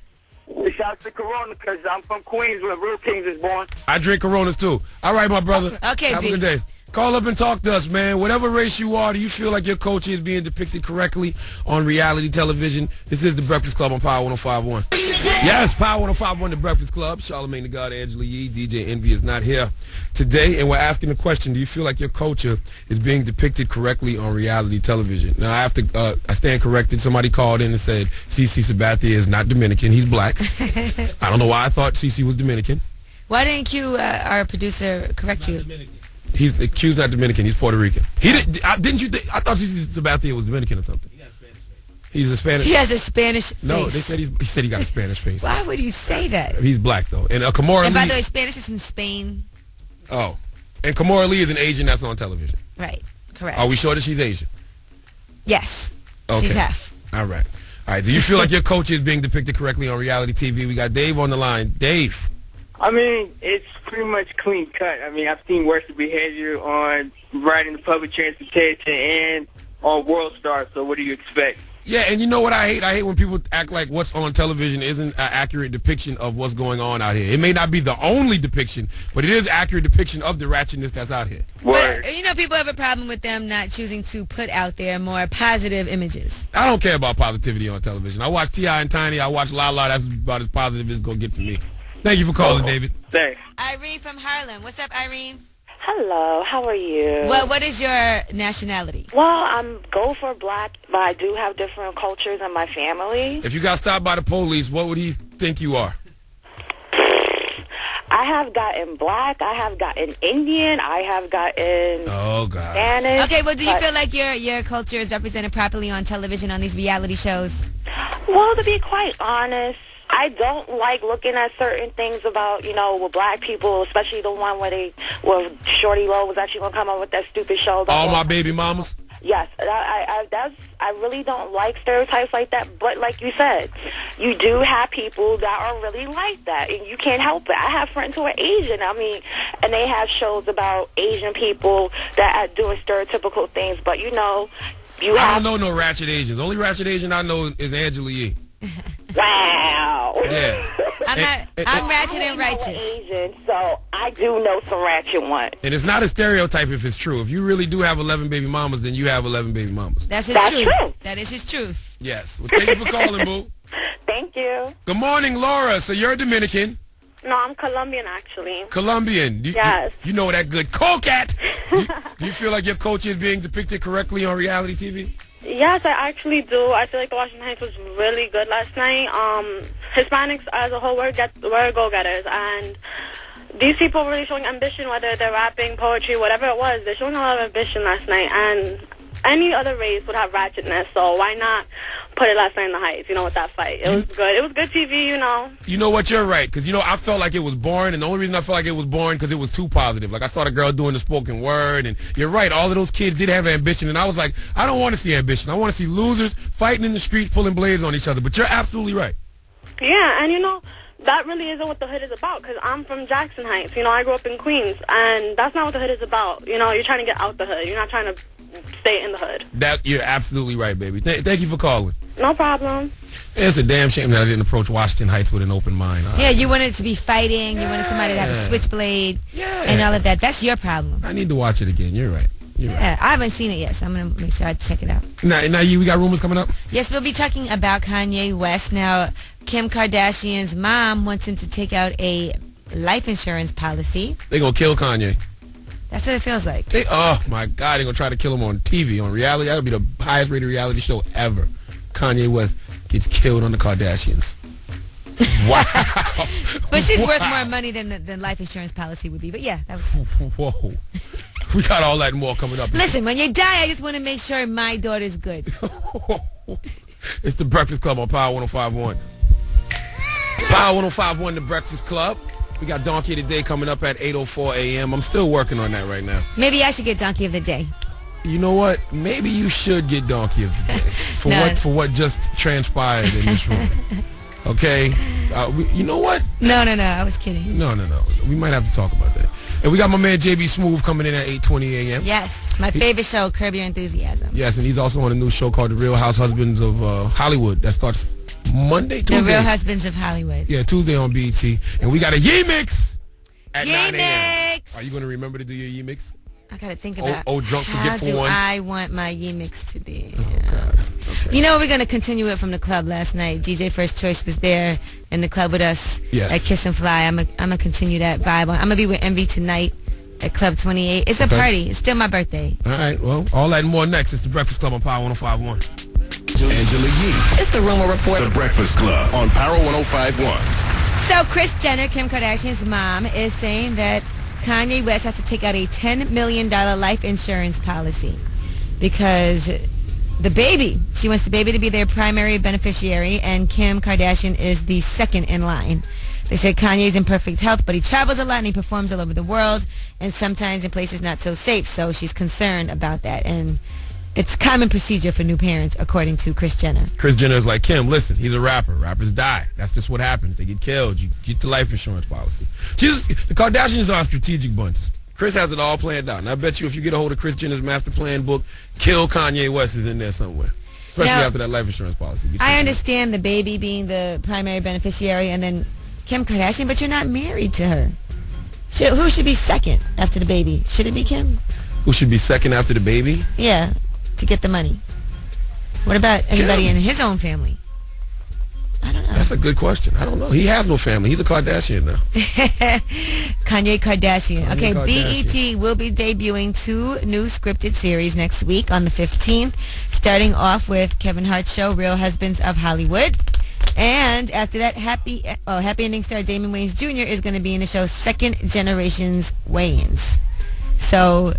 S3: Shout out to Corona, because I'm from Queens where Real Kings is born.
S1: I drink Coronas, too. All right, my brother.
S2: Okay,
S1: Have a good day. Call up and talk to us, man. Whatever race you are, do you feel like your culture is being depicted correctly on reality television? This is The Breakfast Club on Power 105.1. Yes, Power 105.1, The Breakfast Club. Charlamagne the God, Angela Yee, DJ Envy is not here today, and we're asking the question, do you feel like your culture is being depicted correctly on reality television? Now, I have to, I stand corrected. Somebody called in and said CC Sabathia is not Dominican. He's black. I don't know why I thought CC was Dominican.
S2: Why didn't Q, our producer, correct you?
S1: Q's not Dominican. He's Puerto Rican. He didn't you? I thought CC Sabathia was Dominican or something. He got a Spanish face. He's a Spanish.
S2: He has a Spanish face.
S1: No, they said he said he got a Spanish face.
S2: Why would you say that?
S1: He's black though. And Kamora Lee.
S2: And by the way, Spanish is from Spain.
S1: Oh, and Kamora Lee is an Asian that's on television.
S2: Right. Correct.
S1: Are we sure that she's Asian?
S2: Yes.
S1: Okay.
S2: She's half.
S1: All right. All right. Do you feel like your culture is being depicted correctly on reality TV? We got Dave on the line. Dave.
S3: I mean, it's pretty much clean cut. I mean, I've seen worse behavior on riding the public transportation and on World Star, so what do you expect?
S1: Yeah, and you know what I hate? I hate when people act like what's on television isn't an accurate depiction of what's going on out here. It may not be the only depiction, but it is an accurate depiction of the ratchetness that's out here.
S3: Word.
S2: But, you know, people have a problem with them not choosing to put out there more positive images.
S1: I don't care about positivity on television. I watch T.I. and Tiny. I watch Lala. That's about as positive as it's going to get for me. Thank you for calling, David.
S3: Thanks.
S2: Irene from Harlem. What's up, Irene?
S8: Hello, how are you?
S2: Well, what is your nationality?
S8: Well, I'm Gopher Black, but I do have different cultures in my family.
S1: If you got stopped by the police, what would he think you are?
S8: I have gotten black, I have gotten Indian, I have gotten Spanish.
S2: Okay, well, do you feel like your culture is represented properly on television on these reality shows?
S8: Well, to be quite honest, I like looking at certain things about, with black people, especially the one where Shorty Lowe was actually going to come up with that stupid show.
S1: All My Baby Mamas?
S8: Yes, I really don't like stereotypes like that, but like you said, you do have people that are really like that, and you can't help it. I have friends who are Asian, and they have shows about Asian people that are doing stereotypical things, but I don't
S1: know no ratchet Asians. Only ratchet Asian I know is Angela Yee.
S8: Wow.
S1: Yeah.
S2: I'm ratchet and righteous.
S8: Asian, so I do know some ratchet ones.
S1: And it's not a stereotype if it's true. If you really do have 11 baby mamas, then you have 11 baby mamas.
S2: That's
S8: true.
S2: That is his truth.
S1: Yes. Well, thank you for calling, boo.
S8: Thank you.
S1: Good morning, Laura. So you're Dominican.
S8: No, I'm Colombian, actually.
S1: Colombian.
S8: Yes.
S1: You know that good cocat. Do you feel like your culture is being depicted correctly on reality TV?
S9: Yes, I actually do. I feel like the Washington Heights was really good last night. Hispanics as a whole were go-getters, and these people were really showing ambition, whether they're rapping, poetry, whatever it was. They're showing a lot of ambition last night, and any other race would have ratchetness, so why not put it last night in the Heights, with that fight? It was good. It was good TV,
S1: You know what? You're right, because, I felt like it was boring, and the only reason I felt like it was boring because it was too positive. Like, I saw the girl doing the spoken word, and you're right, all of those kids did have ambition, and I was like, I don't want to see ambition. I want to see losers fighting in the streets, pulling blades on each other, but you're absolutely right.
S9: Yeah, and, that really isn't what the hood is about, because I'm from Jackson Heights. I grew up in Queens, and that's not what the hood is about. You're trying to get out the hood. You're not trying to stay in the hood.
S1: You're absolutely right, baby. Thank you for calling.
S9: No problem.
S1: It's a damn shame that I didn't approach Washington Heights with an open mind.
S2: Yeah, you wanted to be fighting. You wanted somebody to have a switchblade and all of that. That's your problem.
S1: I need to watch it again. You're right.
S2: I haven't seen it yet, so I'm going to make sure I check it out.
S1: Now, we got rumors coming up?
S2: Yes, we'll be talking about Kanye West. Now, Kim Kardashian's mom wants him to take out a life insurance policy.
S1: They're going to kill Kanye.
S2: That's what it feels like.
S1: Oh, my God. They're going to try to kill him on TV, on reality. That'll be the highest rated reality show ever. Kanye West gets killed on the Kardashians. Wow.
S2: But she's worth more money than life insurance policy would be. But yeah, that was...
S1: Whoa. We got all that and more coming up.
S2: Listen, when you die, I just want to make sure my daughter's good.
S1: It's the Breakfast Club on Power 105.1. Power 105.1, The Breakfast Club. We got Donkey of the Day coming up at 8:04 a.m. I'm still working on that right now.
S2: Maybe I should get Donkey of the Day.
S1: You know what? Maybe you should get Donkey of the Day for what just transpired in this room. Okay? You know what?
S2: No. I was kidding.
S1: No. We might have to talk about that. And we got my man JB Smooth coming in at 8:20 a.m.
S2: Yes, my favorite show, Curb Your Enthusiasm.
S1: Yes, and he's also on a new show called The Real House Husbands of Hollywood that starts Monday, Tuesday.
S2: The Real Husbands of Hollywood.
S1: Yeah, Tuesday on BET. And we got a Yee Mix at 9 a.m.
S2: Mix.
S1: Are you going to remember to do your Yee Mix?
S2: I got to think about
S1: drunk forgetful one.
S2: How do I want my Yee Mix to be?
S1: Oh, God. Okay.
S2: You know, we're going to continue it from the club last night. DJ First Choice was there in the club with us at Kiss and Fly. I'm going to continue that vibe. I'm going to be with Envy tonight at Club 28. It's a party. It's still my birthday.
S1: All right. Well, all that and more next. It's The Breakfast Club on Power 105.1.
S5: Angela Yee.
S7: It's the Rumor Report.
S5: The Breakfast Club on Power 105.1.
S2: So Kris Jenner, Kim Kardashian's mom, is saying that Kanye West has to take out a $10 million life insurance policy because she wants the baby to be their primary beneficiary, and Kim Kardashian is the second in line. They said Kanye's in perfect health, but he travels a lot and he performs all over the world, and sometimes in places not so safe, so she's concerned about that. And it's common procedure for new parents, according to Kris Jenner.
S1: Kris Jenner is like, Kim, listen, he's a rapper. Rappers die. That's just what happens. They get killed. You get the life insurance policy. The Kardashians are a strategic bunch. Kris has it all planned out. And I bet you if you get a hold of Kris Jenner's master plan book, Kill Kanye West is in there somewhere. Especially after that life insurance policy.
S2: I understand the baby being the primary beneficiary and then Kim Kardashian, but you're not married to her. Who should be second after the baby? Should it be Kim?
S1: Who should be second after the baby?
S2: Yeah, to get the money. What about anybody in his own family? I don't know.
S1: That's a good question. I don't know. He has no family. He's a Kardashian now.
S2: Kanye Kardashian. BET will be debuting 2 new scripted series next week on the 15th, starting off with Kevin Hart's show, Real Husbands of Hollywood. And after that, Happy Ending star Damon Wayans Jr. is going to be in the show Second Generations Wayans. So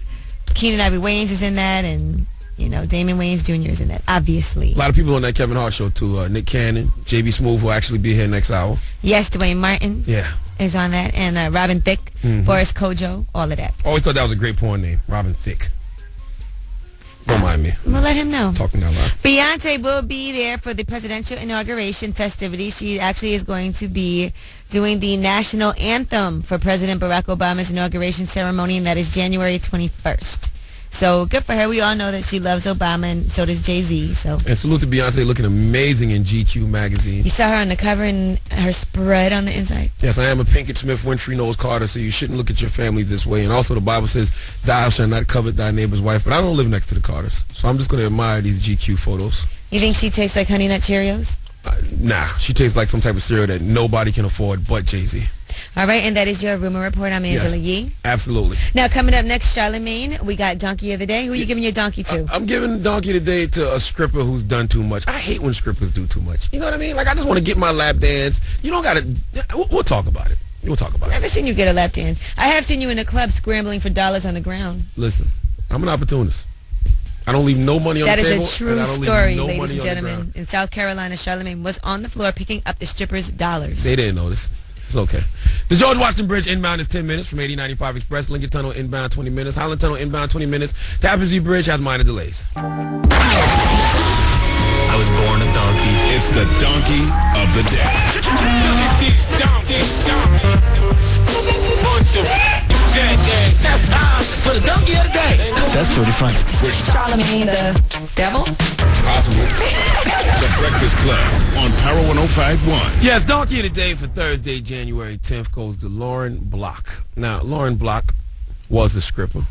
S2: Keenan Ivory Wayans is in that, and Damon Wayans Jr. is in that, obviously.
S1: A lot of people on that Kevin Hart show, too. Nick Cannon, JB Smooth will actually be here next hour.
S2: Yes, Dwayne Martin is on that, and Robin Thicke, Boris Kojo, all of that.
S1: Always thought that was a great porn name, Robin Thicke. Don't mind me.
S2: We'll let him know.
S1: Talking out loud.
S2: Beyonce will be there for the presidential inauguration festivities. She actually is going to be doing the national anthem for President Barack Obama's inauguration ceremony, and that is January 21st. So good for her. We all know that she loves Obama, and so does Jay-Z. And
S1: salute to Beyonce, looking amazing in GQ magazine.
S2: You saw her on the cover and her spread on the inside.
S1: Yes, I am a Pinkett Smith Winfrey knows Carter, so you shouldn't look at your family this way. And also the Bible says, thou shalt not covet thy neighbor's wife. But I don't live next to the Carters, so I'm just going to admire these GQ photos.
S2: You think she tastes like Honey Nut Cheerios?
S1: Nah, she tastes like some type of cereal that nobody can afford but Jay-Z.
S2: All right, and that is your Rumor Report. I'm Angela Yee.
S1: Absolutely.
S2: Now, coming up next, Charlamagne, we got Donkey of the Day. Who are you giving your donkey to?
S1: I'm giving Donkey of the Day to a stripper who's done too much. I hate when strippers do too much. You know what I mean? Like, I just want to get my lap dance. You don't got to... We'll talk about it. We'll talk about it.
S2: I've never seen you get a lap dance. I have seen you in a club scrambling for dollars on the ground.
S1: Listen, I'm an opportunist. I don't leave no money on the table.
S2: That is a true story, ladies and gentlemen. In South Carolina, Charlamagne was on the floor picking up the strippers' dollars.
S1: They didn't notice. It's okay. The George Washington Bridge inbound is 10 minutes from 8095 Express. Lincoln Tunnel inbound 20 minutes. Highland Tunnel inbound 20 minutes. Tappan Zee Bridge has minor delays.
S5: I was born a donkey. It's the Donkey of the Day.
S10: That's time for the Donkey of the Day. That's pretty funny.
S7: Charlamagne the devil?
S5: Possible. The Breakfast Club on Power 105.1.
S1: Yes, Donkey of the Day for Thursday, January 10th goes to Lauren Block. Now, Lauren Block was a stripper.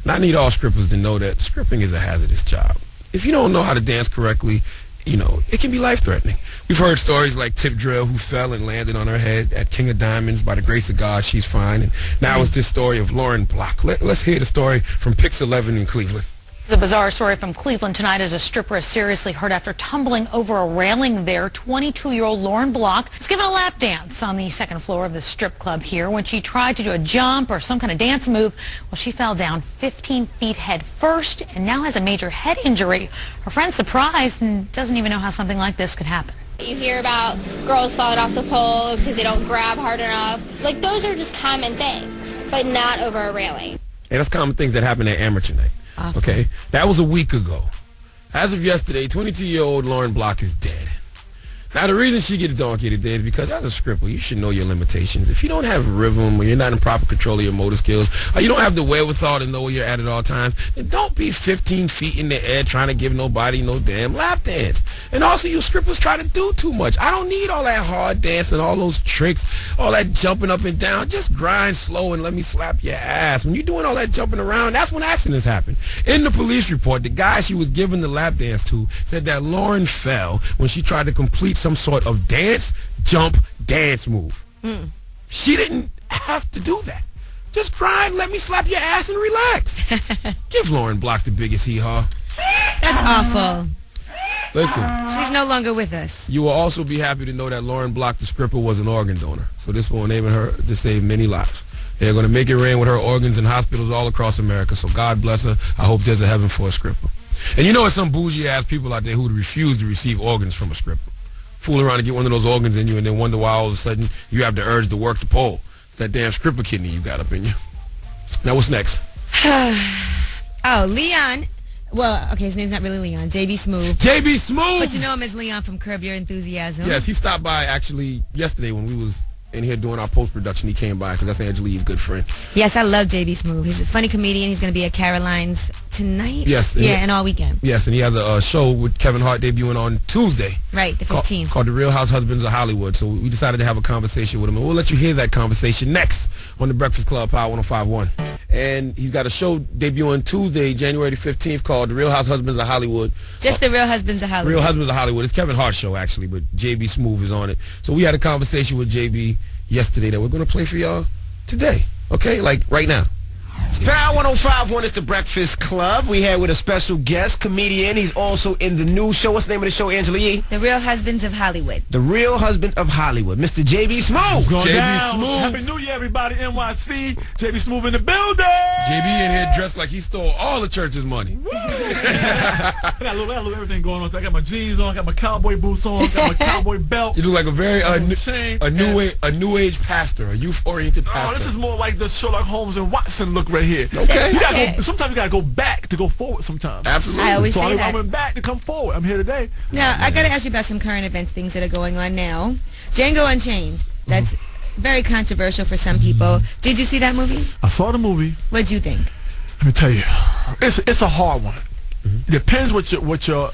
S1: And I need all strippers to know that stripping is a hazardous job. If you don't know how to dance correctly, it can be life-threatening. We've heard stories like Tip Drill, who fell and landed on her head at King of Diamonds. By the grace of God, she's fine. And now it's this story of Lauren Block. Let's hear the story from Pix 11 in Cleveland.
S11: The bizarre story from Cleveland tonight as a stripper is seriously hurt after tumbling over a railing there. 22-year-old Lauren Block was given a lap dance on the second floor of the strip club here. When she tried to do a jump or some kind of dance move, well, she fell down 15 feet head first and now has a major head injury. Her friend's surprised and doesn't even know how something like this could happen.
S12: You hear about girls falling off the pole because they don't grab hard enough. Like, those are just common things, but not over a railing.
S1: And that's common things that happen at amateur night.
S2: Awful.
S1: Okay? That was a week ago. As of yesterday, 22-year-old Lauren Block is dead. Now, the reason she gets donkeyed today is because as a scripper, you should know your limitations. If you don't have rhythm, or you're not in proper control of your motor skills, or you don't have the wherewithal to know where you're at all times, then don't be 15 feet in the air trying to give nobody no damn lap dance. And also, you scrippers try to do too much. I don't need all that hard dancing, all those tricks, all that jumping up and down. Just grind slow and let me slap your ass. When you're doing all that jumping around, that's when accidents happen. In the police report, the guy she was giving the lap dance to said that Lauren fell when she tried to complete some sort of dance move. She didn't have to do that. Just grind, let me slap your ass and relax. Give Lauren Block the biggest hee-haw.
S2: That's awful.
S1: Listen.
S2: She's no longer with us.
S1: You will also be happy to know that Lauren Block, the scripper, was an organ donor. So this will enable her to save many lives. They're going to make it rain with her organs in hospitals all across America. So God bless her. I hope there's a heaven for a scripper. And you know there's some bougie-ass people out there who refuse to receive organs from a scripper. Fool around and get one of those organs in you and then wonder why all of a sudden you have the urge to work the pole. It's that damn scripper kidney you got up in you. Now what's next?
S2: Oh, Leon. Well, okay, his name's not really Leon. JB Smoove.
S1: JB Smoove!
S2: But you know him as Leon from Curb Your Enthusiasm.
S1: Yes, he stopped by actually yesterday when we was in here doing our post-production. He came by because that's Angela Yee's good friend.
S2: Yes, I love JB Smoove. He's a funny comedian. He's going to be at Caroline's tonight.
S1: Yes.
S2: Yeah, and all weekend.
S1: Yes, and he has a show with Kevin Hart debuting on Tuesday.
S2: Right, the 15th.
S1: Called The Real House Husbands of Hollywood. So we decided to have a conversation with him, and we'll let you hear that conversation next on The Breakfast Club, Power 105.1. And he's got a show debuting Tuesday, January the 15th, called The Real House Husbands of Hollywood.
S2: Just The Real Husbands of Hollywood.
S1: Real Husbands of Hollywood. It's Kevin Hart's show, actually, but JB Smoove is on it. So we had a conversation with JB yesterday that we're going to play for y'all today. Okay? Like, right now.
S10: It's Power 105.1. It's The Breakfast Club. We had with a special guest, comedian. He's also in the new show. What's the name of the show, Angela Yee?
S2: The Real Husbands of Hollywood.
S10: The Real Husband of Hollywood. Mr. JB Smoove.
S1: JB Smoove.
S13: Happy New Year, everybody. NYC. JB Smoove in the building.
S1: JB in here dressed like he stole all the church's money.
S13: I got a little everything going on. So I got my jeans on. I got my cowboy boots on. I got my cowboy belt.
S1: You look like a very new age pastor, a youth-oriented pastor.
S13: Oh, this is more like the Sherlock Holmes and Watson look right here.
S1: Okay.
S13: Sometimes you gotta go back to go forward sometimes.
S1: Absolutely.
S2: I always say that.
S13: I went back to come forward. I'm here today.
S2: Now, I got to ask you about some current events, things that are going on now. Django Unchained. That's very controversial for some people. Did you see that movie?
S13: I saw the movie.
S2: What'd you think?
S13: Let me tell you, it's a hard one. Depends what your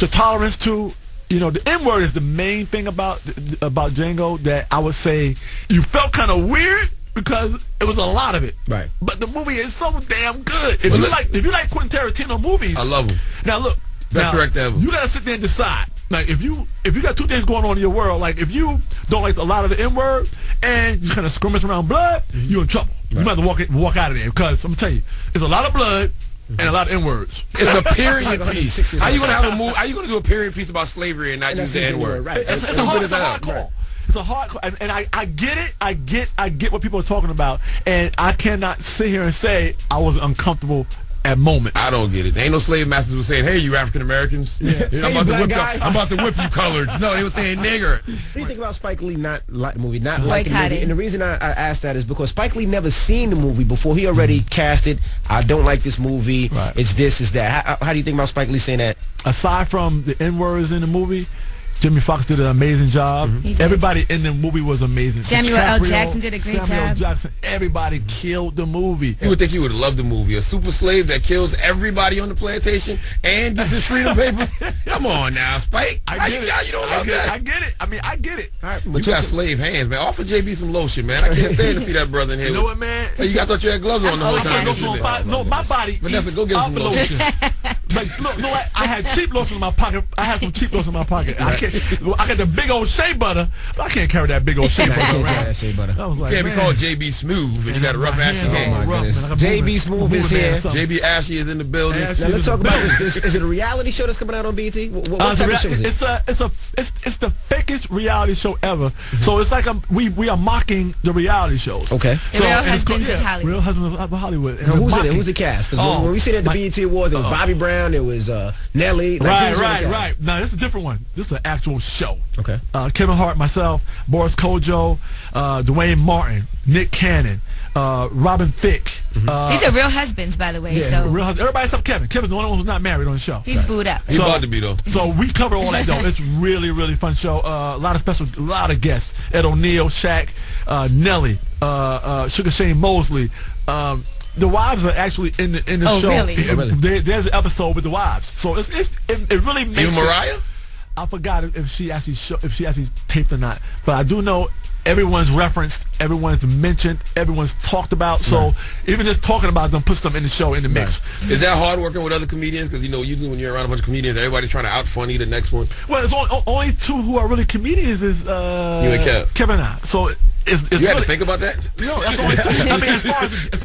S13: tolerance to. You know, the N-word is the main thing about Django that I would say you felt kind of weird because it was a lot of it.
S10: Right.
S13: But the movie is so damn good. If you like Quentin Tarantino movies,
S1: I love them.
S13: Now look,
S1: best director ever.
S13: You gotta sit there and decide. Like if you got two things going on in your world, like if you don't like a lot of the N-word and you kind of skirmish around blood, you're in trouble. Right. You might have to walk out of there because I'm gonna tell you, there's a lot of blood. And a lot of N-words.
S1: It's a period piece. How you gonna have a movie? How you gonna do a period piece about slavery and not use the N-word?
S10: Right.
S13: It's a hard call. It's a hard call, and I get it. I get what people are talking about, and I cannot sit here and say I was uncomfortable at moments.
S1: I don't get it. Ain't no slave masters was saying, "Hey, you African Americans, I'm about to whip you coloreds." No, they were saying nigger.
S10: What do you think about Spike Lee not liking the movie? And the reason I asked that is because Spike Lee never seen the movie before. He already cast it. I don't like this movie. Right. It's this, it's that. How do you think about Spike Lee saying that?
S13: Aside from the N-words in the movie, Jimmy Foxx did an amazing job. Everybody in the movie was amazing.
S2: Samuel L. Jackson did a great job.
S13: Samuel L. Jackson, everybody killed the movie.
S1: You would think he would have loved the movie. A super slave that kills everybody on the plantation and gets his freedom papers. Come on now, Spike. You don't love that.
S13: I get it. I mean, I get it.
S10: All right,
S1: but you got slave hands, man. Offer JB some lotion, man. I can't stand to see that brother in here.
S13: You know what, man?
S1: Hey, I thought you had gloves on the whole time.
S13: No, my body.
S1: Vanessa, go get some lotion.
S13: Like, look, I had cheap lotion in my pocket. I had some cheap lotion in my pocket. I got the big old shea butter, but I can't carry that big old shea butter around. I was like,
S1: you can't be called JB Smoove, and you got a rough ashy hand.
S10: JB Smoove is here.
S1: JB Ashy is in the building.
S10: Now let's talk about this. Is it a reality show that's coming out on BET? What type of show is it?
S13: It's the fakest reality show ever. So it's like we are mocking the reality shows.
S10: Okay.
S13: So,
S2: Real Husbands of Hollywood.
S13: Real Husbands of Hollywood. And
S10: who's in it? Who's the cast? Because when we sit at the BET Awards, there was Bobby Brown, there was Nelly.
S13: Right. Now this is a different one. This is an actual show.
S10: Okay.
S13: Kevin Hart, myself, Boris Kojo, Dwayne Martin, Nick Cannon, Robin Thicke.
S2: These are real husbands, by the way.
S13: Yeah,
S2: so
S13: real husbands. Everybody except Kevin. Kevin's the only one who's not married on the show.
S2: He's booed up.
S1: He's about to be though.
S13: So we cover all that though. It's really, really fun show. A lot of guests. Ed O'Neill, Shaq, Nelly, Sugar Shane Mosley. The wives are actually in the show.
S2: Really?
S13: There's an episode with the wives. So it really makes.
S1: Even Mariah?
S13: I forgot if she actually taped or not, but I do know everyone's referenced, everyone's mentioned, everyone's talked about. So even just talking about them puts them in the show, in the mix.
S1: Is that hard working with other comedians? Because usually when you're around a bunch of comedians, everybody's trying to out funny the next one.
S13: Well, it's only two who are really comedians is
S1: you and Kev.
S13: Kevin and I. So it's
S1: you had to think about that?
S13: No, that's only two. I mean,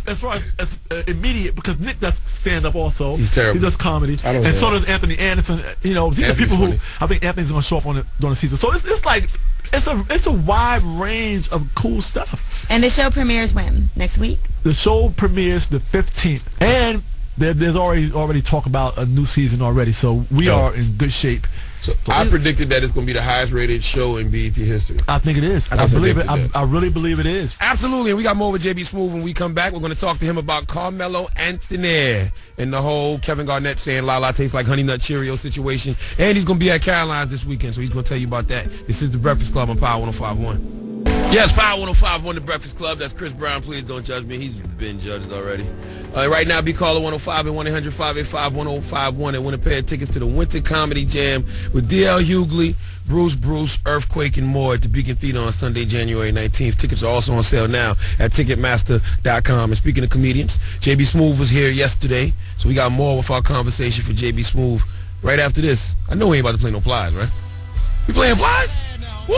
S13: as far as immediate, because Nick does stand up also.
S1: He's terrible.
S13: He does comedy, and so does Anthony Anderson. These are people who I think Anthony's going to show up during the season. So it's like. It's a wide range of cool stuff.
S2: And the show premieres when? Next week?
S13: The show premieres the 15th. And there's already talk about a new season already. So we are in good shape.
S1: So I predicted that it's going to be the highest rated show in BET history.
S13: I think it is. I believe it. I really believe it is.
S1: Absolutely. And we got more with JB Smoove when we come back. We're going to talk to him about Carmelo Anthony and the whole Kevin Garnett saying La La tastes like Honey Nut Cheerio situation. And he's going to be at Caroline's this weekend, so he's going to tell you about that. This is The Breakfast Club on Power 105.1. Yes, Power 105.1, The Breakfast Club. That's Chris Brown. Please don't judge me. He's been judged already. Right now, be caller 105 and 1-800-585-1051 and win a pair of tickets to the Winter Comedy Jam with D.L. Hughley, Bruce, Earthquake, and more at the Beacon Theater on Sunday, January 19th. Tickets are also on sale now at Ticketmaster.com. And speaking of comedians, JB Smoove was here yesterday, so we got more with our conversation for JB Smoove right after this. I know we ain't about to play no Plies, right? We playing Plies? Woo!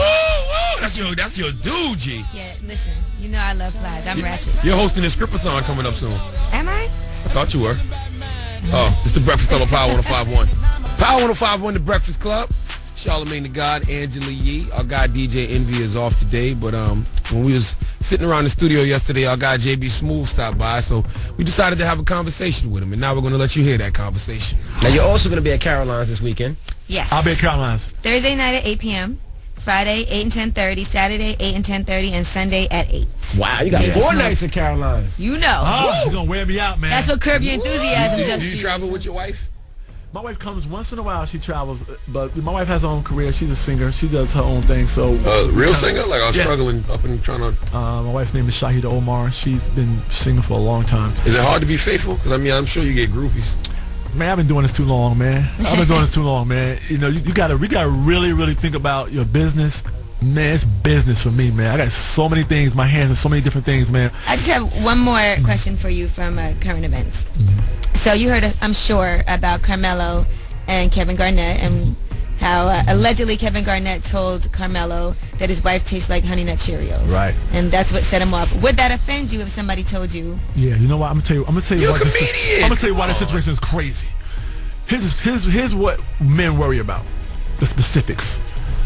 S1: That's your dude, G.
S2: Yeah, listen, you know I love Plies. I'm ratchet.
S1: You're hosting a script-a-thon coming up soon.
S2: Am I?
S1: I thought you were. Oh, it's The Breakfast Club on Power 105.1. Power 105.1, The Breakfast Club. Charlamagne the God, Angela Yee. Our guy DJ Envy is off today, but when we was sitting around the studio yesterday, our guy JB Smoove stopped by, so we decided to have a conversation with him, and now we're going to let you hear that conversation.
S10: Now, you're also going to be at Caroline's this weekend.
S2: Yes.
S13: I'll be at Caroline's.
S2: Thursday night at 8 p.m., Friday 8 and 10:30, Saturday 8 and 10:30, and Sunday at 8.
S10: Wow, you got 4 nights at Caroline's.
S2: You know.
S13: Oh, you're going to wear me out, man.
S2: That's what Curb Your Enthusiasm does.
S1: Do you travel with your wife?
S13: My wife comes once in a while. She travels, but my wife has her own career. She's a singer. She does her own thing. So
S1: real singer? Like I'm struggling up and trying to.
S13: My wife's name is Shahida Omar. She's been singing for a long time.
S1: Is it hard to be faithful? Because I mean, I'm sure you get groupies.
S13: Man, I've been doing this too long, man. You know, we gotta really, really think about your business. Man, it's business for me, man. I got so many things, my hands in so many different things, man.
S2: I just have one more question for you from current events. So you heard, I'm sure, about Carmelo and Kevin Garnett and how allegedly Kevin Garnett told Carmelo that his wife tastes like Honey Nut Cheerios.
S10: Right.
S2: And that's what set him off. Would that offend you if somebody told you?
S13: Yeah, you know what? I'm gonna tell you
S1: You're
S13: why
S1: a comedian.
S13: I'm gonna tell you why this situation is crazy. Here's what men worry about. The specifics.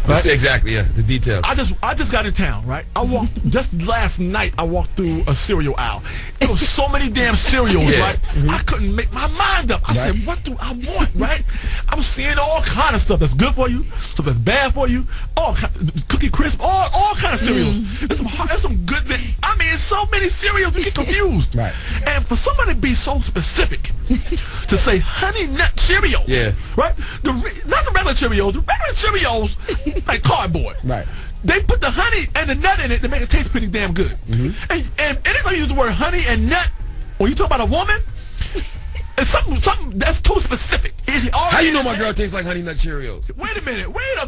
S13: Right?
S1: Exactly, yeah, the details.
S13: I just got in town, right? I walked just last night. I walked through a cereal aisle. There was so many damn cereals, right? I couldn't make my mind up. I said, "What do I want?" Right? I'm seeing all kind of stuff that's good for you, stuff that's bad for you. Cookie Crisp, all kind of cereals. There's some good. I mean, so many cereals you get confused.
S10: Right.
S13: And for somebody to be so specific to say Honey Nut Cheerios, right? Not the regular Cheerios. The regular Cheerios. Like cardboard.
S10: Right.
S13: They put the honey and the nut in it to make it taste pretty damn good. And anytime you use the word honey and nut, when you talk about a woman, it's something that's too specific.
S1: How you know my girl tastes like Honey Nut Cheerios?
S13: Wait a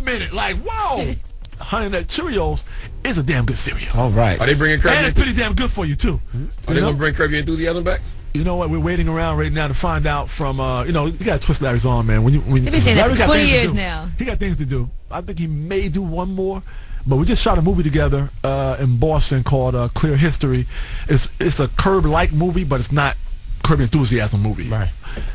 S13: minute. Like, whoa. Honey Nut Cheerios is a damn good cereal.
S10: All right.
S1: Are they bringing Curb?
S13: And it's pretty damn good for you, too.
S1: Are they going to bring Curb Your Enthusiasm back?
S13: You know what? We're waiting around right now to find out from, you got to twist Larry's arm, man.
S2: They've been saying that for 20 years now.
S13: He got things to do. I think he may do one more. But we just shot a movie together in Boston called Clear History. It's a Curb-like movie, but it's not Curb Enthusiasm movie.
S10: Right.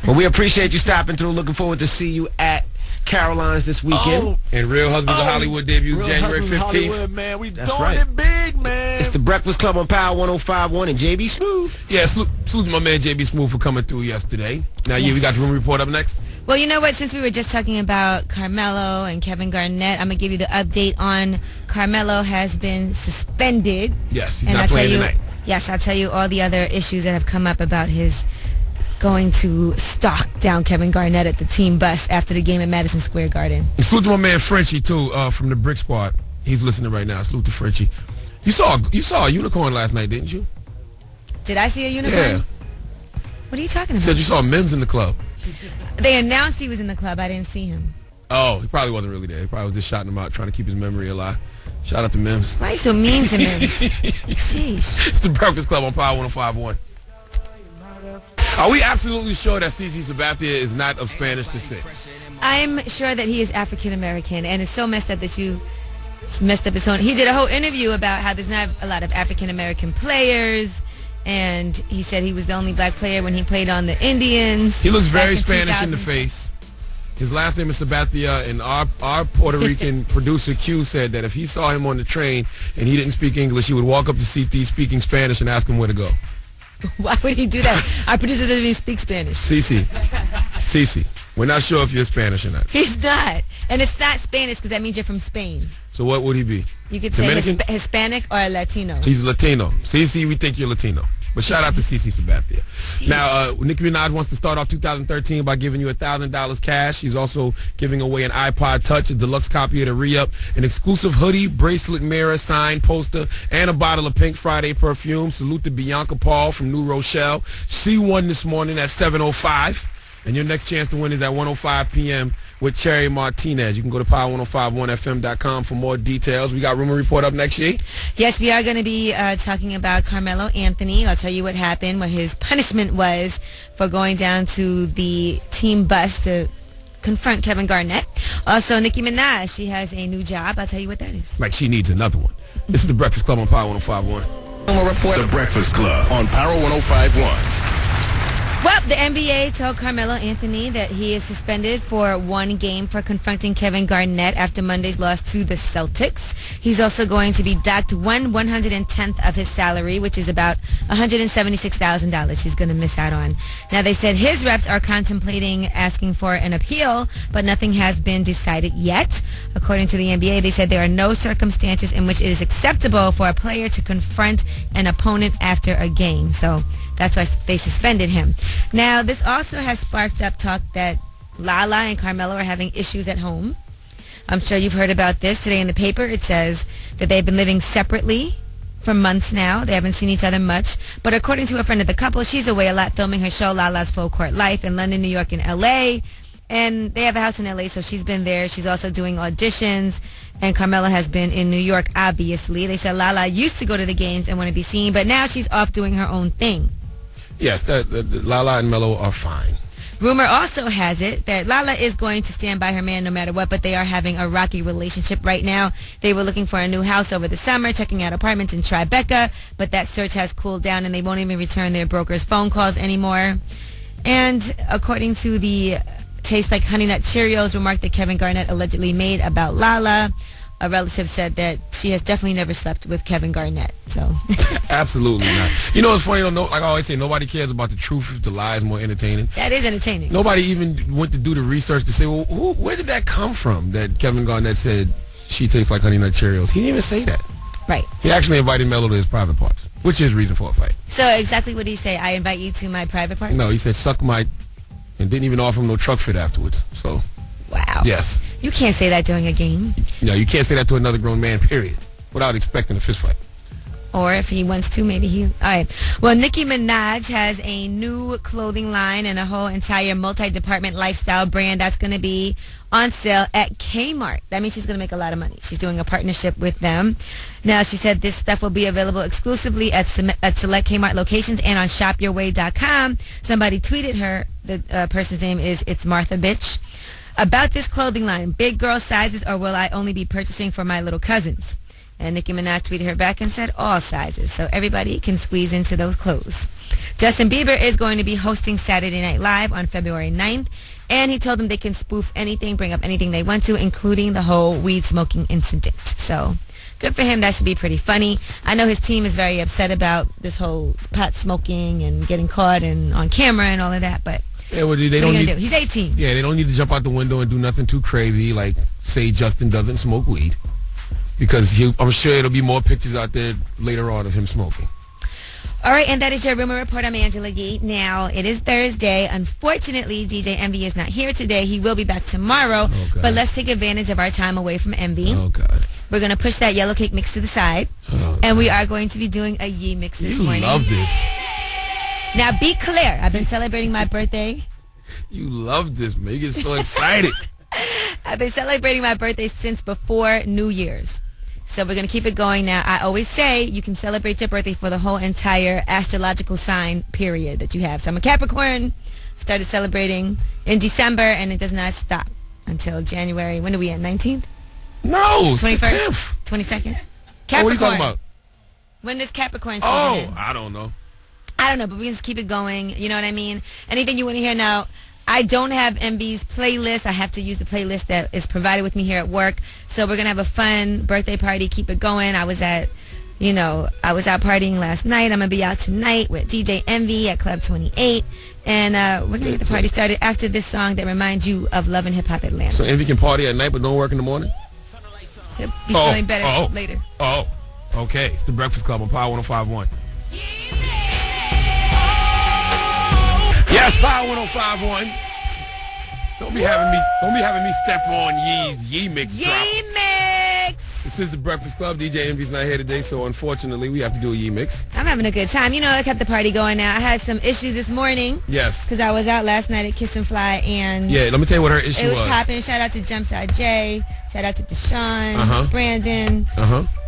S10: Well, we appreciate you stopping through. Looking forward to see you at Caroline's this weekend.
S1: And Real Husbands of Hollywood debuts
S13: Real
S1: January
S13: Husbands of
S1: 15th.
S13: Hollywood, man. We
S10: That's
S13: doing
S10: right.
S13: it big, man.
S10: It's the Breakfast Club on Power 105.1 and JB Smooth.
S1: Yeah, salute to my man JB Smooth for coming through yesterday. Now, we got the room report up next.
S2: Well, you know what? Since we were just talking about Carmelo and Kevin Garnett, I'm going to give you the update on Carmelo has been suspended.
S1: Yes, he's not playing tonight.
S2: Yes, I'll tell you all the other issues that have come up about his going to stalk down Kevin Garnett at the team bus after the game at Madison Square Garden.
S1: And salute to my man Frenchie, too, from the Brick Squad. He's listening right now. Salute to Frenchie. You saw a unicorn last night, didn't you?
S2: Did I see a unicorn?
S1: Yeah.
S2: What are you talking
S1: You
S2: about?
S1: said you saw Mims in the club.
S2: They announced he was in the club. I didn't see him.
S1: Oh, he probably wasn't really there. He probably was just shouting him out, trying to keep his memory alive. Shout out to Mims.
S2: Why are you so mean to Mims? Sheesh.
S1: It's the Breakfast Club on Power 105.1. Are we absolutely sure that CC Sabathia is not of Spanish descent?
S2: I'm sure that he is African American, and it's so messed up that you messed up his own. He did a whole interview about how there's not a lot of African American players, and he said he was the only black player when he played on the Indians.
S1: He looks very
S2: back
S1: Spanish in the
S2: 2000s.
S1: face. His last name is Sabathia, and our Puerto Rican producer Q said that if he saw him on the train and he didn't speak English, he would walk up to CT speaking Spanish and ask him where to go.
S2: Why would he do that? Our producer doesn't even speak Spanish.
S1: Cece, we're not sure if you're Spanish or not.
S2: He's not. And it's not Spanish because that means you're from Spain.
S1: So what would he be?
S2: You could say
S1: Dominican?
S2: Hispanic or Latino.
S1: He's Latino. Cece, we think you're Latino. But shout out to CC Sabathia.
S2: Sheesh.
S1: Now, Nicki Minaj wants to start off 2013 by giving you $1,000 cash. She's also giving away an iPod Touch, a deluxe copy of the re-up, an exclusive hoodie, bracelet, mirror, sign, poster, and a bottle of Pink Friday perfume. Salute to Bianca Paul from New Rochelle. She won this morning at 7:05. And your next chance to win is at 1:05 p.m. with Cherry Martinez. You can go to power1051fm.com for more details. We got Rumor Report up next, Ye.
S2: Yes, we are going to be talking about Carmelo Anthony. I'll tell you what happened, what his punishment was for going down to the team bus to confront Kevin Garnett. Also, Nicki Minaj, she has a new job. I'll tell you what that is.
S1: Like she needs another one. This is the Breakfast Club on Power 105.1.
S5: Rumor Report. The Breakfast Club on Power 105.1.
S2: Well, the NBA told Carmelo Anthony that he is suspended for one game for confronting Kevin Garnett after Monday's loss to the Celtics. He's also going to be docked 1/110th of his salary, which is about $176,000 he's going to miss out on. Now, they said his reps are contemplating asking for an appeal, but nothing has been decided yet. According to the NBA, they said there are no circumstances in which it is acceptable for a player to confront an opponent after a game. So that's why they suspended him. Now, this also has sparked up talk that Lala and Carmelo are having issues at home. I'm sure you've heard about this. Today in the paper, it says that they've been living separately for months now. They haven't seen each other much. But according to a friend of the couple, she's away a lot filming her show, Lala's Full Court Life, in London, New York, and L.A., and they have a house in L.A., so she's been there. She's also doing auditions, and Carmelo has been in New York, obviously. They said Lala used to go to the games and want to be seen, but now she's off doing her own thing.
S1: Yes, Lala and Melo are fine.
S2: Rumor also has it that Lala is going to stand by her man no matter what, but they are having a rocky relationship right now. They were looking for a new house over the summer, checking out apartments in Tribeca, but that search has cooled down and they won't even return their broker's phone calls anymore. And according to the Taste Like Honey Nut Cheerios remark that Kevin Garnett allegedly made about Lala, a relative said that she has definitely never slept with Kevin Garnett. So
S1: absolutely not. You know what's funny though? Like I always say, nobody cares about the truth if the lie is more entertaining.
S2: That is entertaining.
S1: Nobody even went to do the research to say, well, where did that come from? That Kevin Garnett said she tastes like Honey Nut Cheerios. He didn't even say that.
S2: Right.
S1: He actually invited Melo to his private parts, which is reason for a fight.
S2: So exactly what did he say? I invite you to my private parts?
S1: No, he said suck my, and didn't even offer him no truck fit afterwards. So.
S2: Wow.
S1: Yes.
S2: You can't say that during a game.
S1: No, you can't say that to another grown man, period, without expecting a fist fight.
S2: Or if he wants to, maybe he... All right. Well, Nicki Minaj has a new clothing line and a whole entire multi-department lifestyle brand that's going to be on sale at Kmart. That means she's going to make a lot of money. She's doing a partnership with them. Now, she said this stuff will be available exclusively at select Kmart locations and on shopyourway.com. Somebody tweeted her. The person's name is It's Martha Bitch. About this clothing line, big girl sizes, or will I only be purchasing for my little cousins? And Nicki Minaj tweeted her back and said all sizes, so everybody can squeeze into those clothes. Justin Bieber is going to be hosting Saturday Night Live on February 9th, and he told them they can spoof anything, bring up anything they want to, including the whole weed smoking incident. So good for him. That should be pretty funny. I know his team is very upset about this whole pot smoking and getting caught and on camera and all of that, but
S1: yeah, well, they
S2: what are
S1: don't
S2: you
S1: need,
S2: gonna do? He's 18.
S1: Yeah, they don't need to jump out the window and do nothing too crazy, like say Justin doesn't smoke weed, because I'm sure it'll be more pictures out there later on of him smoking.
S2: All right, and that is your Rumor Report. I'm Angela Yee. Now, it is Thursday. Unfortunately, DJ Envy is not here today. He will be back tomorrow, but let's take advantage of our time away from Envy.
S1: Oh, God.
S2: We're going to push that yellow cake mix to the side, and we are going to be doing a Yee mix this morning.
S1: You love this.
S2: Now, be clear. I've been celebrating my birthday.
S1: You love this, man. You get so excited.
S2: I've been celebrating my birthday since before New Year's. So we're going to keep it going now. I always say you can celebrate your birthday for the whole entire astrological sign period that you have. So I'm a Capricorn. Started celebrating in December, and it does not stop until January. When are we at? 19th?
S1: No,
S2: 21st? 22nd? Capricorn.
S1: Oh, what are you talking about?
S2: When does Capricorn season end?
S1: I don't know.
S2: I don't know, but we just keep it going. You know what I mean? Anything you want to hear now. I don't have MB's playlist. I have to use the playlist that is provided with me here at work. So we're going to have a fun birthday party. Keep it going. I was out partying last night. I'm going to be out tonight with DJ Envy at Club 28. And we're going to get the party started after this song that reminds you of Love and Hip Hop Atlanta.
S1: So Envy can party at night but don't work in the morning?
S2: He'll be feeling better later.
S1: Oh, okay. It's the Breakfast Club on Power 105.1. Yes, Power 105.1. Don't be having me step on Yee's Yee Mix drop.
S2: Yee Mix!
S1: This is the Breakfast Club. DJ Envy's not here today, so unfortunately we have to do a Yee Mix.
S2: I'm having a good time. You know, I kept the party going now. I had some issues this morning.
S1: Yes.
S2: Because I was out last night at Kiss and Fly, and
S1: yeah, let me tell you what her issue was.
S2: It was popping. Shout out to Jumpside Jay. Shout out to Deshaun, Brandon,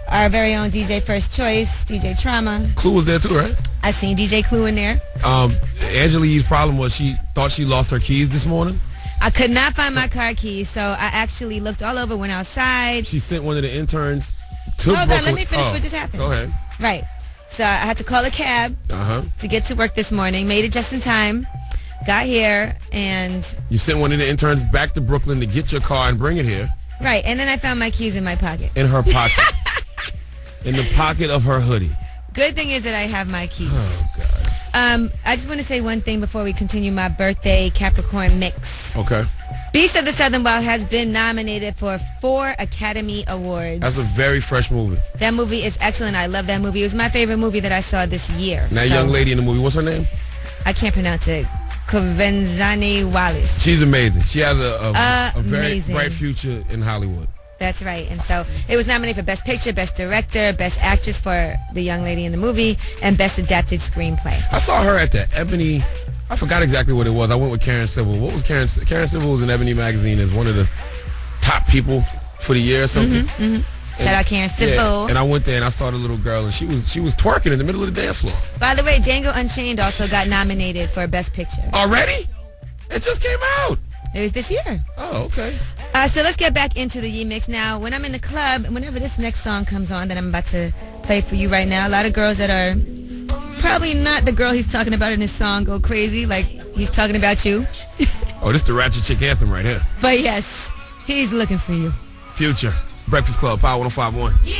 S2: our very own DJ First Choice, DJ Trauma.
S1: Clue was there too, right?
S2: I seen DJ Clue in there.
S1: Angela Yee's problem was she thought she lost her keys this morning.
S2: I could not find my car keys, so I actually looked all over, went outside.
S1: She sent one of the interns to Brooklyn.
S2: Hold on, let me finish what just happened.
S1: Go ahead.
S2: Right. So I had to call a cab to get to work this morning. Made it just in time. Got here, and
S1: you sent one of the interns back to Brooklyn to get your car and bring it here.
S2: Right, and then I found my keys in my pocket.
S1: In her pocket. In the pocket of her hoodie.
S2: Good thing is that I have my keys.
S1: Oh, God.
S2: I just want to say one thing before we continue my birthday Capricorn mix.
S1: Okay.
S2: Beast of the Southern Wild has been nominated for 4 Academy Awards.
S1: That's a very fresh movie.
S2: That movie is excellent. I love that movie. It was my favorite movie that I saw this year.
S1: That young lady in the movie, what's her name?
S2: I can't pronounce it. Kavenzani Wallace.
S1: She's amazing. She has a very bright future in Hollywood.
S2: That's right. And so it was nominated for Best Picture, Best Director, Best Actress for the young lady in the movie, and Best Adapted Screenplay.
S1: I saw her at the Ebony. I forgot exactly what it was. I went with Karen Civil. What was Karen? Karen Civil was in Ebony magazine as one of the top people for the year or something.
S2: Shout out Karen Civil.
S1: Yeah, and I went there and I saw the little girl and she was twerking in the middle of the dance floor.
S2: By the way, Django Unchained also got nominated for Best Picture.
S1: Already? It just came out.
S2: It was this year.
S1: Oh, okay.
S2: So let's get back into the Yee Mix now. When I'm in the club, whenever this next song comes on that I'm about to play for you right now, a lot of girls that are probably not the girl he's talking about in his song go crazy, like he's talking about you.
S1: Oh, this is the Ratchet Chick anthem right here.
S2: But yes, he's looking for you.
S1: Future. Breakfast Club, Power 105.1.
S2: Yeah.